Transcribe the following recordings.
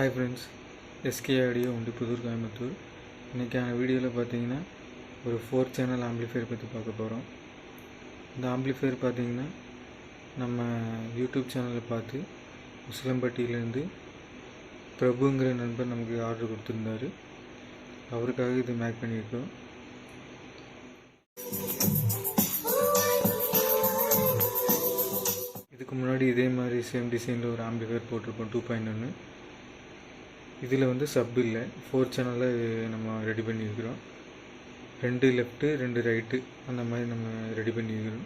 Hi friends, SK audio Pudur Coimbatore. இன்றைக்கான வீடியோவில் பார்த்தீங்கன்னா ஒரு 4 சேனல் ஆம்பிளிஃபையர் பற்றி பார்க்க போகிறோம். இந்த ஆம்பிளிஃபையர் பார்த்தீங்கன்னா நம்ம யூடியூப் சேனலில் பார்த்து உசிலம்பட்டியிலேருந்து பிரபுங்கிற நண்பர் நமக்கு ஆர்டர் கொடுத்துருந்தாரு. அவருக்காக இது மேக் பண்ணியிருக்கோம். இதுக்கு முன்னாடி இதே மாதிரி சேம் டிசைனில் ஒரு ஆம்பிளிஃபையர் போட்டிருக்கோம் 2.1. இதில் சப் இல்லை, 4 சேனலில் நம்ம ரெடி பண்ணியிருக்கிறோம். 2 லெஃப்ட்டு 2 ரைட்டு அந்த மாதிரி நம்ம ரெடி பண்ணியிருக்கிறோம்.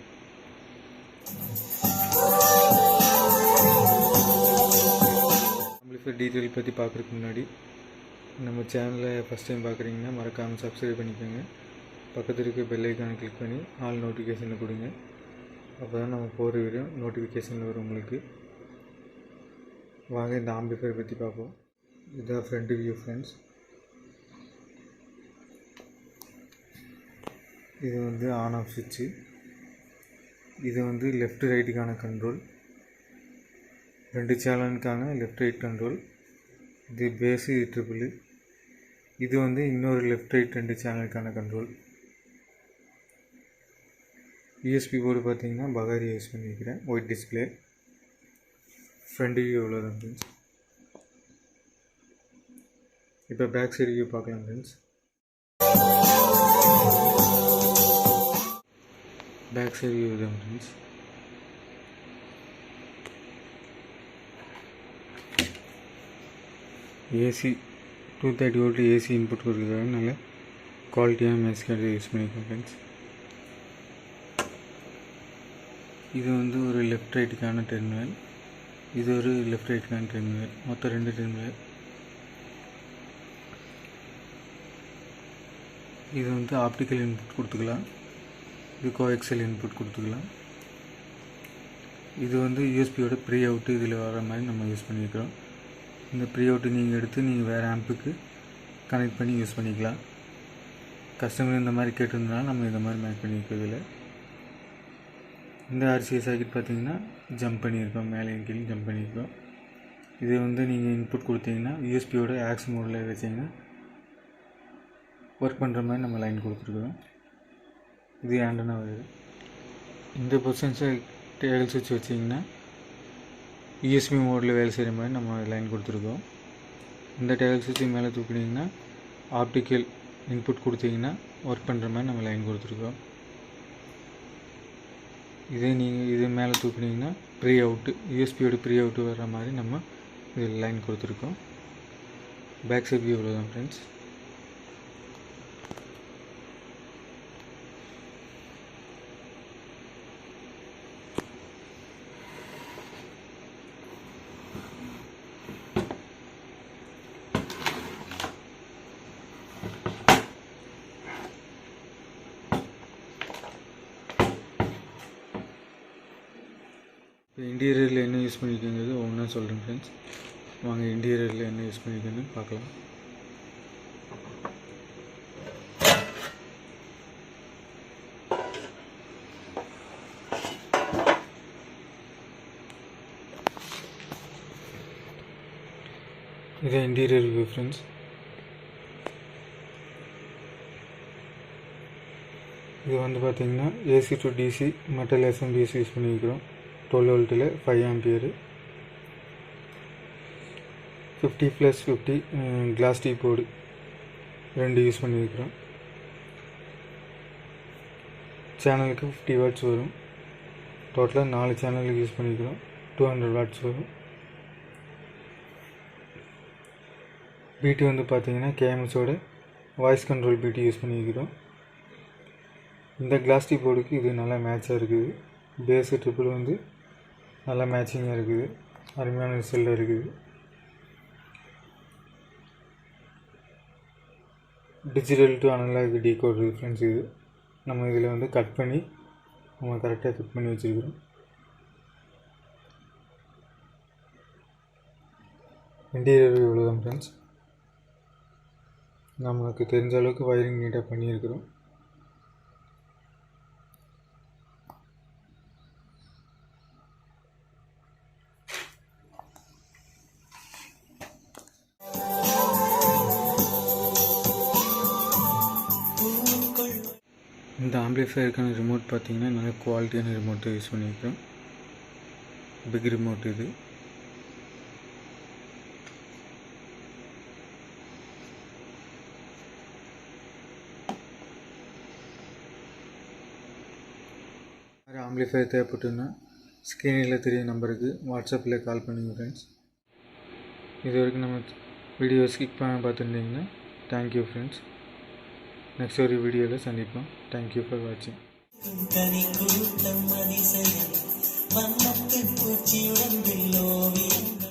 ஆம்பிளிஃபையர் டீட்டெயில் பற்றி பார்க்குறதுக்கு முன்னாடி நம்ம சேனலை ஃபஸ்ட் டைம் பார்க்குறீங்கன்னா மறக்காமல் சப்ஸ்கிரைப் பண்ணிக்கோங்க. பக்கத்தில் இருக்க பெல் ஐக்கானை கிளிக் பண்ணி ஆல் நோட்டிஃபிகேஷனில் கொடுங்க. அப்போ தான் நம்ம போகிற வீடியோ நோட்டிஃபிகேஷனில் வரும் உங்களுக்கு. வாங்க இந்த ஆம்பிளிஃபையர் பற்றி பார்ப்போம். இதுதான் ஃப்ரண்ட் வியூ ஃப்ரெண்ட்ஸ். இது ஆன் ஆஃப் சுவிட்சு. இது லெஃப்ட் ரைட்டுக்கான கண்ட்ரோல், 2 சேனலுக்கான லெஃப்ட் ரைட் கண்ட்ரோல். இது பேஸு, இது ட்ரிபிள். இது இன்னொரு லெஃப்ட் ரைட் 2 சேனலுக்கான கண்ட்ரோல். யூஎஸ்பி போர்டு பார்த்தீங்கன்னா பகாரி யூஸ் பண்ணியிருக்கிறேன், ஒயிட் டிஸ்பிளே. ஃப்ரண்ட் வியூ எவ்வளோதான் ஃப்ரெண்ட்ஸ். இப்போ பேக் சைடு வியூ பார்க்கலாம் ஃப்ரெண்ட்ஸ். பேக் சைடு வியூ தான் friends. AC 230 volt AC input கொடுக்குறதுக்காக நல்ல குவாலிட்டியான மெஸ் கார்டு யூஸ் பண்ணியிருக்கேன் ஃப்ரெண்ட்ஸ். இது ஒரு லெஃப்ட் ரைட்டுக்கான டெர்மினல், இது ஒரு லெஃப்ட் ரைட்டுக்கான டெர்மினல், மொத்தம் 2 டெர்மினல். இது ஆப்டிக்கல் இன்புட் கொடுத்துக்கலாம், இது கோஎக்சல் இன்புட் கொடுத்துக்கலாம். இது யூஎஸ்பியோட ப்ரீ அவுட்டு இதில் வர மாதிரி நம்ம யூஸ் பண்ணியிருக்கிறோம். இந்த ப்ரீ அவுட்டு நீங்கள் எடுத்து நீங்கள் வேறு ஆம்புக்கு கனெக்ட் பண்ணி யூஸ் பண்ணிக்கலாம். கஸ்டமர் இந்த மாதிரி கேட்டிருந்தனால நம்ம இந்த மாதிரி மேக் பண்ணியிருக்கிறதுல. இந்த ஆர்சிஎஸ் சாக்கெட் பார்த்தீங்கன்னா ஜம்ப் பண்ணியிருக்கோம், மேலே கீழே ஜம்ப் பண்ணியிருக்கோம். இது நீங்கள் இன்புட் கொடுத்தீங்கன்னா யூஎஸ்பியோட ஆக்ஸ் மோடில் வச்சிங்கன்னா ஒர்க் பண்ணுற மாதிரி நம்ம லைன் கொடுத்துருக்கோம். இது ஆண்டனா வருது. இந்த பொசிஷன்ஸை டேபிள் சுவிட்ச் வச்சிங்கன்னா யூஎஸ்பி மோடில் வேலை செய்கிற மாதிரி நம்ம லைன் கொடுத்துருக்கோம். இந்த டேபிள் சுவிட்சு மேலே தூக்கினீங்கன்னா ஆப்டிக்கல் இன்புட் கொடுத்தீங்கன்னா ஒர்க் பண்ணுற மாதிரி நம்ம லைன் கொடுத்துருக்கோம். இது மேலே தூக்கினீங்கன்னா ப்ரீ அவுட்டு, யூஎஸ்பியோட ப்ரீ அவுட்டு வர்ற மாதிரி நம்ம இதில் லைன் கொடுத்துருக்கோம். பேக் சைட் வியூ இவ்வளோ தான் ஃப்ரெண்ட்ஸ். இப்போ இன்டீரியரில் என்ன யூஸ் பண்ணியிருக்கிறது ஒன்றா சொல்கிறேன் ஃப்ரெண்ட்ஸ். வாங்க இன்டீரியரில் என்ன யூஸ் பண்ணியிருக்கேன்னு பார்க்கலாம். இது இன்டீரியர் வியூ ஃப்ரெண்ட்ஸ். இது பார்த்திங்கன்னா AC to DC metal SMPS use பண்ணியிருக்கிறோம். 12 வோல்ட்டில் 5 ampere, 50+50 class D board 2 use பண்ணியிருக்கிறோம். சேனலுக்கு 50 வாட்ஸ் வரும். டோட்டலாக 4 சேனலுக்கு யூஸ் பண்ணிக்கிறோம். 200 வாட்ஸ் வரும். பிடி பார்த்தீங்கன்னா கேஎம்எஸோட வாய்ஸ் கண்ட்ரோல் பிடி யூஸ் பண்ணிக்கிறோம். இந்த கிளாஸ் டீ போர்டுக்கு இது நல்லா மேட்சாக இருக்குது. பேஸு ட்ரிபிள் நல்லா மேட்சிங்காக இருக்குது, அருமையான ரிசல்ட்டாக இருக்குது. Digital to analog decode friends. இது நம்ம இதில் கட் பண்ணி நம்ம கரெக்டாக ஃபிட் பண்ணி வச்சுருக்கிறோம். இன்டீரியர் இவ்வளோ தான் ஃப்ரெண்ட்ஸ். நமக்கு தெரிஞ்ச அளவுக்கு வயரிங் நீட்டாக பண்ணியிருக்கிறோம். ஆம்பிளிஃபையருக்கான ரிமோட் பார்த்தீங்கன்னா நல்ல குவாலிட்டியான ரிமோட்டு யூஸ் பண்ணியிருக்கேன். பிக் ரிமோட் இது. ஆம்பிளிஃபையர் தேவைப்பட்டுன்னா ஸ்க்ரீனில் தெரிய நம்பருக்கு வாட்ஸ்அப்பில் கால் பண்ணுங்கள் ஃப்ரெண்ட்ஸ். இது வரைக்கும் நம்ம வீடியோ ஸ்கிப் பண்ண பார்த்துருந்தீங்கன்னா தேங்க்யூ ஃப்ரெண்ட்ஸ். நெக்ஸ்ட் ஒரு வீடியோவில் சந்திப்போம். தேங்க்யூ ஃபார் வாட்சிங். கூட்டம் அதிசயம் வண்ணத்து பூச்சியுடன் ஓவியங்கள்